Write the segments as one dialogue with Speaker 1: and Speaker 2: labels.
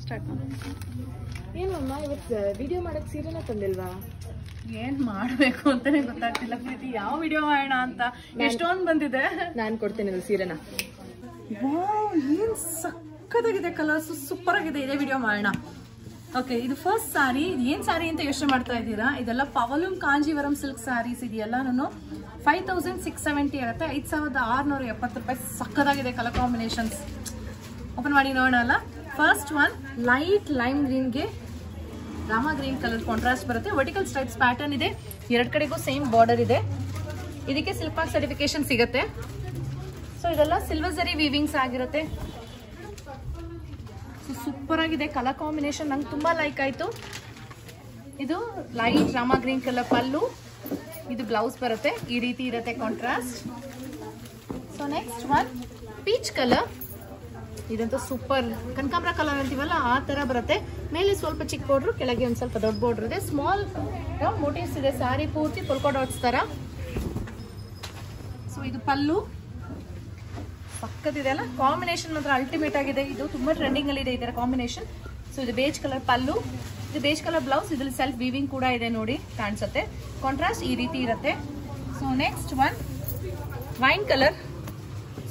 Speaker 1: Start ಮಾಡಿ.
Speaker 2: ಏನು ಅಮ್ಮ ಇವತ್ತು ವಿಡಿಯೋ ಮಾಡಕ್ಕೆ ಸೀರೆನ ತಂದಿಲ್ವಾ?
Speaker 1: ಏನ್ ಮಾಡ್ಬೇಕು ಅಂತಾನೆ ಗೊತ್ತಾಗ್ತಿಲ್ಲ ಪ್ರೀತಿ, ಯಾವ ವಿಡಿಯೋ ಮಾಡೋಣ ಅಂತ. ಎಷ್ಟೊಂದು ಬಂದಿದೆ.
Speaker 2: ನಾನು ಕೊಡ್ತೇನೆ ಸೀರೆನ.
Speaker 1: ವಾವ್, ಏನ್ ಸಕ್ಕತ್ತಾಗಿದೆ, ಕಲರ್ಸ್ ಸೂಪರ್ ಆಗಿದೆ. ಇದೇ ವಿಡಿಯೋ ಮಾಡೋಣ. ಓಕೆ, ಇದು ಫಸ್ಟ್ ಸಾರಿ. ಏನ್ ಸಾರಿ ಅಂತ ಯೋಚನೆ ಮಾಡ್ತಾ ಇದ್ದೀರಾ? ಇದೆಲ್ಲ ಪವಲೂಮ್ ಕಾಂಜೀವರಂ ಸಿಲ್ಕ್ ಸಾರೀಸ್ ಇದೆಲ್ಲನೂ 5670 ಆಗುತ್ತೆ. 5670 ರೂಪಾಯಿ. ಸಕ್ಕತ್ತಾಗಿದೆ ಕಲರ್ ಕಾಂಬಿನೇಷನ್ಸ್. ಓಪನ್ ಮಾಡಿ ನೋಡೋಣ ಅಲ್ಲ. ಫಸ್ಟ್ ಒನ್ ಲೈಟ್ ಲೈಮ್ ಗ್ರೀನ್ಗೆ ರಾಮಾ ಗ್ರೀನ್ ಕಲರ್ ಕಾಂಟ್ರಾಸ್ಟ್ ಬರುತ್ತೆ. ವರ್ಟಿಕಲ್ ಸ್ಟ್ರೈಪ್ಸ್ ಪ್ಯಾಟರ್ನ್ ಇದೆ. ಎರಡು ಕಡೆಗೂ ಸೇಮ್ ಬಾರ್ಡರ್ ಇದೆ. ಇದಕ್ಕೆ ಸಿಲ್ಕ್ ಮಾರ್ಕ್ ಸರ್ಟಿಫಿಕೇಶನ್ ಸಿಗುತ್ತೆ. ಸೊ ಇದೆಲ್ಲ ಸಿಲ್ವರ್ ಜರಿ ವೀವಿಂಗ್ಸ್ ಆಗಿರುತ್ತೆ. ಸೂಪರ್ ಆಗಿದೆ ಕಲರ್ ಕಾಂಬಿನೇಷನ್, ನಂಗೆ ತುಂಬಾ ಲೈಕ್ ಆಯ್ತು. ಇದು light Rama green colour pallu, ಇದು ಬ್ಲೌಸ್ ಬರುತ್ತೆ. ಈ ರೀತಿ ಇರುತ್ತೆ contrast. So next one peach colour. ಇದಂತೂ ಸೂಪರ್ ಕನಕಾಂಬರ ಕಲರ್ ಅಂತೀವಲ್ಲ ಆ ತರ ಬರುತ್ತೆ. ಮೇಲೆ ಸ್ವಲ್ಪ ಚಿಕ್ಕ ಬಾರ್ಡ್ರು, ಕೆಳಗೆ ಒಂದ್ ಸ್ವಲ್ಪ ದೊಡ್ಡ ಬಾರ್ಡರ್ ಇದೆ. ಸ್ಮಾಲ್ ಮೋಟಿವ್ಸ್ ಇದೆ. ಸಾರಿ ಪೂರ್ತಿ ಪೊಲ್ಕಾ ಡಾಟ್ಸ್ ತರ. ಸೊ ಇದು ಪಲ್ಲು ಪಕ್ಕದಿದೆ ಅಲ್ಲ. ಕಾಂಬಿನೇಷನ್ ಮಾತ್ರ ಅಲ್ಟಿಮೇಟ್ ಆಗಿದೆ. ಇದು ತುಂಬಾ ಟ್ರೆಂಡಿಂಗ್ ಅಲ್ಲಿ ಇದೆ ಈ ತರ ಕಾಂಬಿನೇಷನ್. ಸೊ ಇದು ಬೇಜ್ ಕಲರ್ ಪಲ್ಲು, ಇದು ಬೇಜ್ ಕಲರ್ ಬ್ಲೌಸ್. ಇದ್ರಲ್ಲಿ ಸೆಲ್ಫ್ ವೀವಿಂಗ್ ಕೂಡ ಇದೆ ನೋಡಿ, ಕಾಣಿಸುತ್ತೆ. ಕಾಂಟ್ರಾಸ್ಟ್ ಈ ರೀತಿ ಇರುತ್ತೆ. So next one wine colour.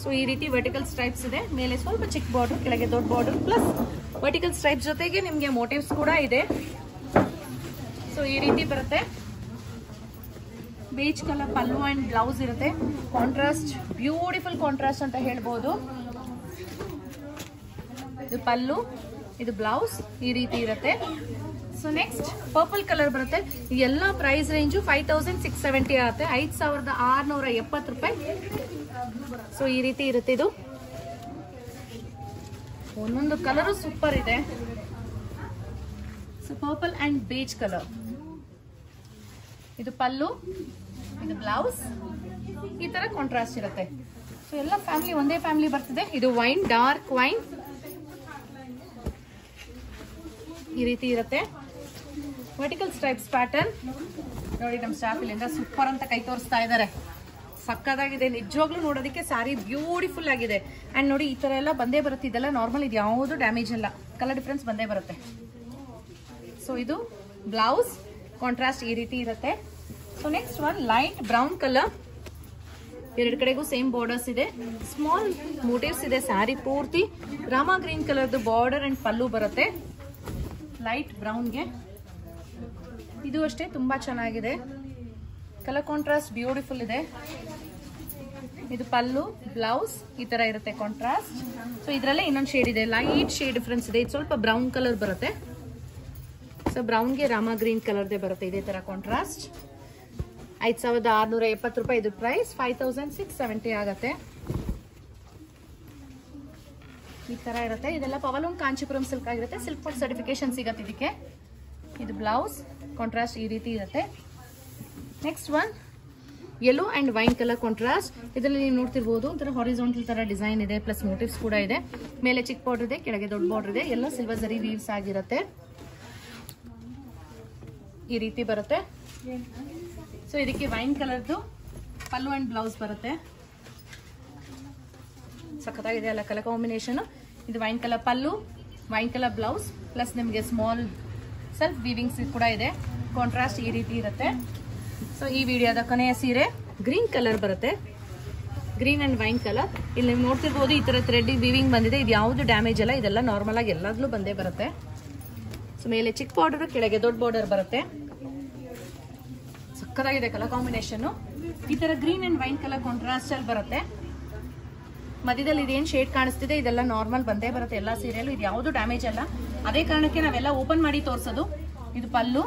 Speaker 1: So ಈ ರೀತಿ ವರ್ಟಿಕಲ್ ಸ್ಟ್ರೈಪ್ಸ್ ಇದೆ. ಮೇಲೆ ಸ್ವಲ್ಪ ಚಿಕ್ಕ ಬಾರ್ಡರ್, ಕೆಳಗೆ ದೊಡ್ಡ ಬಾರ್ಡರ್, ಪ್ಲಸ್ ವರ್ಟಿಕಲ್ ಸ್ಟ್ರೈಪ್ಸ್ ಜೊತೆಗೆ ನಿಮಗೆ ಮೋಟಿವ್ಸ್ ಕೂಡ ಇದೆ. ಸೊ ಈ ರೀತಿ ಬರುತ್ತೆ. Beige colour pallu and blouse ಇರುತ್ತೆ. ಕಾಂಟ್ರಾಸ್ಟ್, ಬ್ಯೂಟಿಫುಲ್ ಕಾಂಟ್ರಾಸ್ಟ್ ಅಂತ ಹೇಳ್ಬೋದು. ಇದು ಪಲ್ಲು, ಇದು ಬ್ಲೌಸ್, ಈ ರೀತಿ ಇರುತ್ತೆ. ಸೊ ನೆಕ್ಸ್ಟ್ ಪರ್ಪಲ್ ಕಲರ್ ಬರುತ್ತೆ. ಎಲ್ಲ ಪ್ರೈಸ್ ರೇಂಜು 5670 ಆಗುತ್ತೆ. 5670 ರೂಪಾಯಿ. ಸೊ ಈ ರೀತಿ ಇರುತ್ತೆ. ಇದು ಒಂದೊಂದು ಕಲರು ಸೂಪರ್ ಇದೆ. So purple and beige colour, ಇದು ಪಲ್ಲು, ಇದು ಬ್ಲೌಸ್, ಈ ತರ ಕಾಂಟ್ರಾಸ್ಟ್ ಇರುತ್ತೆ. ಸೊ ಎಲ್ಲ ಫ್ಯಾಮಿಲಿ ಒಂದೇ ಫ್ಯಾಮಿಲಿ ಬರ್ತದೆ. ಇದು ವೈನ್, ಡಾರ್ಕ್ ವೈನ್, ಈ ರೀತಿ ಇರುತ್ತೆ. ವರ್ಟಿಕಲ್ ಸ್ಟ್ರೈಪ್ಸ್ ಪ್ಯಾಟರ್ನ್ ನೋಡಿ. ನಮ್ಮ ಸ್ಟಾಫ್ ಇಲ್ಲಿಂದ ಸೂಪರ್ ಅಂತ ಕೈ ತೋರಿಸ್ತಾ ಇದ್ದಾರೆ. ಸಕ್ಕದಾಗಿದೆ ನಿಜವಾಗ್ಲೂ, ನೋಡೋದಕ್ಕೆ ಸಾರಿ ಬ್ಯೂಟಿಫುಲ್ ಆಗಿದೆ. ಅಂಡ್ ನೋಡಿ ಈ ತರ ಎಲ್ಲ ಬಂದೇ ಬರುತ್ತೆ. ಇದೆಲ್ಲ ನಾರ್ಮಲ್, ಇದು ಯಾವುದು ಡ್ಯಾಮೇಜ್ ಇಲ್ಲ. ಕಲರ್ ಡಿಫ್ರೆನ್ಸ್ ಬಂದೇ ಬರುತ್ತೆ. ಸೊ ಇದು ಬ್ಲೌಸ್, ಕಾಂಟ್ರಾಸ್ಟ್ ಈ ರೀತಿ ಇರುತ್ತೆ. So next one light brown colour. ಎರಡು ಕಡೆಗೂ ಸೇಮ್ ಬಾರ್ಡರ್ಸ್ ಇದೆ. ಸ್ಮಾಲ್ ಮೋಟಿವ್ಸ್ ಇದೆ. ಸ್ಯಾರಿ ಪೂರ್ತಿ ರಾಮಾ ಗ್ರೀನ್ ಕಲರ್ದು ಬಾರ್ಡರ್ ಅಂಡ್ ಪಲ್ಲು ಬರುತ್ತೆ. ಲೈಟ್ ಬ್ರೌನ್ಗೆ ಇದು ಅಷ್ಟೇ ತುಂಬಾ ಚೆನ್ನಾಗಿದೆ. ಕಲರ್ ಕಾಂಟ್ರಾಸ್ಟ್ ಬ್ಯೂಟಿಫುಲ್ ಇದೆ. ಇದು ಪಲ್ಲು, ಬ್ಲೌಸ್, ಈ ತರ ಇರುತ್ತೆ ಕಾಂಟ್ರಾಸ್ಟ್. ಸೊ ಇದರಲ್ಲೇ ಇನ್ನೊಂದು ಶೇಡ್ ಇದೆ, ಲೈಟ್ ಶೇಡ್ ಡಿಫ್ರೆನ್ಸ್ ಇದೆ. ಇದು ಸ್ವಲ್ಪ ಬ್ರೌನ್ ಕಲರ್ ಬರುತ್ತೆ. ಸೊ ಬ್ರೌನ್ಗೆ ರಾಮಾ ಗ್ರೀನ್ ಕಲರ್ದೇ ಬರುತ್ತೆ ಇದೇ ತರ ಕಾಂಟ್ರಾಸ್ಟ್. 5670 ರೂಪಾಯಿ ಇದು ಪ್ರೈಸ್. 5670 ಆಗುತ್ತೆ. ಈ ತರ ಇರುತ್ತೆ. ಇದೆಲ್ಲ ಪವಲೂಮ್ ಕಾಂಚೀಪುರಂ ಸಿಲ್ಕ್ ಆಗಿರುತ್ತೆ. ಸಿಲ್ಕ್ ಮಾರ್ಕ್ ಸರ್ಟಿಫಿಕೇಶನ್ ಸಿಗುತ್ತೆ ಇದಕ್ಕೆ. ಇದು ಬ್ಲೌಸ್, ಕಾಂಟ್ರಾಸ್ಟ್ ಈ ರೀತಿ ಇರುತ್ತೆ. Next one yellow and wine colour contrast. ಇದರಲ್ಲಿ ನೀವು ನೋಡ್ತಿರ್ಬೋದು ಒಂಥರ ಹಾರಿಜಾಂಟಲ್ ತರ ಡಿಸೈನ್ ಇದೆ, ಪ್ಲಸ್ ಮೋಟಿವ್ಸ್ ಕೂಡ ಇದೆ. ಮೇಲೆ ಚಿಕ್ಕ ಬಾರ್ಡರ್ ಇದೆ, ಕೆಳಗೆ ದೊಡ್ಡ ಬಾರ್ಡರ್ ಇದೆ. ಎಲ್ಲ ಸಿಲ್ವರ್ ಜರಿ ವೀವ್ಸ್ ಆಗಿರುತ್ತೆ. ಈ ರೀತಿ ಬರುತ್ತೆ. ಸೊ ಇದಕ್ಕೆ ವೈನ್ ಕಲರ್ದು ಪಲ್ಲು ಅಂಡ್ ಬ್ಲೌಸ್ ಬರುತ್ತೆ. ಸಖತ್ತಾಗಿದೆ ಅಲ್ಲ ಕಲರ್ ಕಾಂಬಿನೇಷನ್. ಇದು ವೈನ್ ಕಲರ್ ಪಲ್ಲು, ವೈನ್ ಕಲರ್ ಬ್ಲೌಸ್, ಪ್ಲಸ್ ನಿಮಗೆ ಸ್ಮಾಲ್ ಸೆಲ್ಫ್ ವೀವಿಂಗ್ಸ್ ಕೂಡ ಇದೆ. ಕಾಂಟ್ರಾಸ್ಟ್ ಈ ರೀತಿ ಇರುತ್ತೆ. ಸೊ ಈ ವಿಡಿಯೋದ ಕೊನೆಯ ಸೀರೆ ಗ್ರೀನ್ ಕಲರ್ ಬರುತ್ತೆ. Green and wine colour. ಇಲ್ಲಿ ನೀವು ನೋಡ್ತಿರ್ಬೋದು ಈ ತರ ಥ್ರೆಡ್ ವೀವಿಂಗ್ ಬಂದಿದೆ. ಇದು ಯಾವುದು ಡ್ಯಾಮೇಜ್ ಅಲ್ಲ. ಇದೆಲ್ಲ ನಾರ್ಮಲ್ ಆಗಿ ಎಲ್ಲಾದ್ರೂ ಬಂದೇ ಬರುತ್ತೆ. ಸೊ ಮೇಲೆ ಚಿಕ್ಕ ಬಾರ್ಡರ್, ಕೆಳಗೆ ದೊಡ್ಡ ಬಾರ್ಡರ್ ಬರುತ್ತೆ. ಸಕ್ಕತ್ತಾಗಿದೆ ಕಲರ್ ಕಾಂಬಿನೇಷನ್. ಈ ತರ green and wine colour contrast ಅಲ್ಲಿ ಬರುತ್ತೆ. ಮಧ್ಯದಲ್ಲಿ ಇದೇನು ಶೇಡ್ ಕಾಣಿಸ್ತಿದೆ ಇದೆಲ್ಲ ನಾರ್ಮಲ್ ಬಂದೇ ಬರುತ್ತೆ ಎಲ್ಲ ಸೀರೆಯಲ್ಲೂ. ಇದು ಯಾವುದು ಡ್ಯಾಮೇಜ್ ಅಲ್ಲ. ಅದೇ ಕಾರಣಕ್ಕೆ ನಾವೆಲ್ಲ ಓಪನ್ ಮಾಡಿ ತೋರಿಸೋದು. ಇದು ಪಲ್ಲು.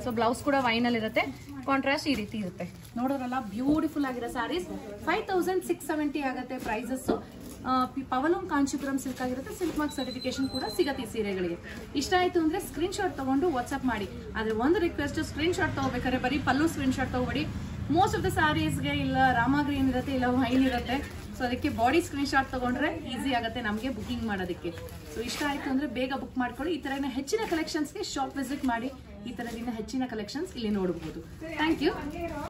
Speaker 1: ಸೊ ಬ್ಲೌಸ್ ಕೂಡ ವೈನ್ ಅಲ್ಲಿ ಇರುತ್ತೆ. ಕಾಂಟ್ರಾಸ್ಟ್ ಈ ರೀತಿ ಇರುತ್ತೆ. ನೋಡೋರಲ್ಲ ಬ್ಯೂಟಿಫುಲ್ ಆಗಿರೋ ಸ್ಯಾರೀಸ್. 5670 ಆಗುತ್ತೆ ಪ್ರೈಸಸ್. ಪವಲೂಮ್ ಕಾಂಚೀಪುರಂ ಸಿಲ್ಕ್ ಆಗಿರುತ್ತೆ. ಸಿಲ್ಕ್ ಮಾರ್ಕ್ ಸರ್ಟಿಫಿಕೇಶನ್ ಕೂಡ ಸಿಗುತ್ತೆ ಈ ಸೀರೆಗಳಿಗೆ. ಇಷ್ಟ ಆಯ್ತು ಅಂದ್ರೆ ಸ್ಕ್ರೀನ್ ಶಾಟ್ ತಗೊಂಡು ವಾಟ್ಸ್ಆಪ್ ಮಾಡಿ. ಆದ್ರೆ ಒಂದು ರಿಕ್ವೆಸ್ಟ್, ಸ್ಕ್ರೀನ್ ಶಾಟ್ ತಗೋಬೇಕಾದ್ರೆ ಬರೀ ಪಲ್ಲು ಸ್ಕ್ರೀನ್ ಶಾಟ್ ತಗೋಬೇಡಿ. ಮೋಸ್ಟ್ ಆಫ್ ದ ಸ್ಯಾರೀಸ್ಗೆ ಇಲ್ಲ ರಾಮಾ ಗ್ರೀನ್ ಇರುತ್ತೆ, ಇಲ್ಲ ವೈನ್ ಇರುತ್ತೆ. ಸೊ ಅದಕ್ಕೆ ಬಾಡಿ ಸ್ಕ್ರೀನ್ ಶಾಟ್ ತಗೊಂಡ್ರೆ ಈಸಿ ಆಗುತ್ತೆ ನಮಗೆ ಬುಕಿಂಗ್ ಮಾಡೋದಕ್ಕೆ. ಸೊ ಇಷ್ಟ ಆಯ್ತು ಅಂದ್ರೆ ಬೇಗ ಬುಕ್ ಮಾಡ್ಕೊಳ್ಳಿ. ಈ ತರ ಹೆಚ್ಚಿನ ಕಲೆಕ್ಷನ್ಸ್ಗೆ ಶಾಪ್ ವಿಸಿಟ್ ಮಾಡಿ. ಈ ತರದಿಂದ ಹೆಚ್ಚಿನ ಕಲೆಕ್ಷನ್ಸ್ ಇಲ್ಲಿ ನೋಡಬಹುದು. Thank you.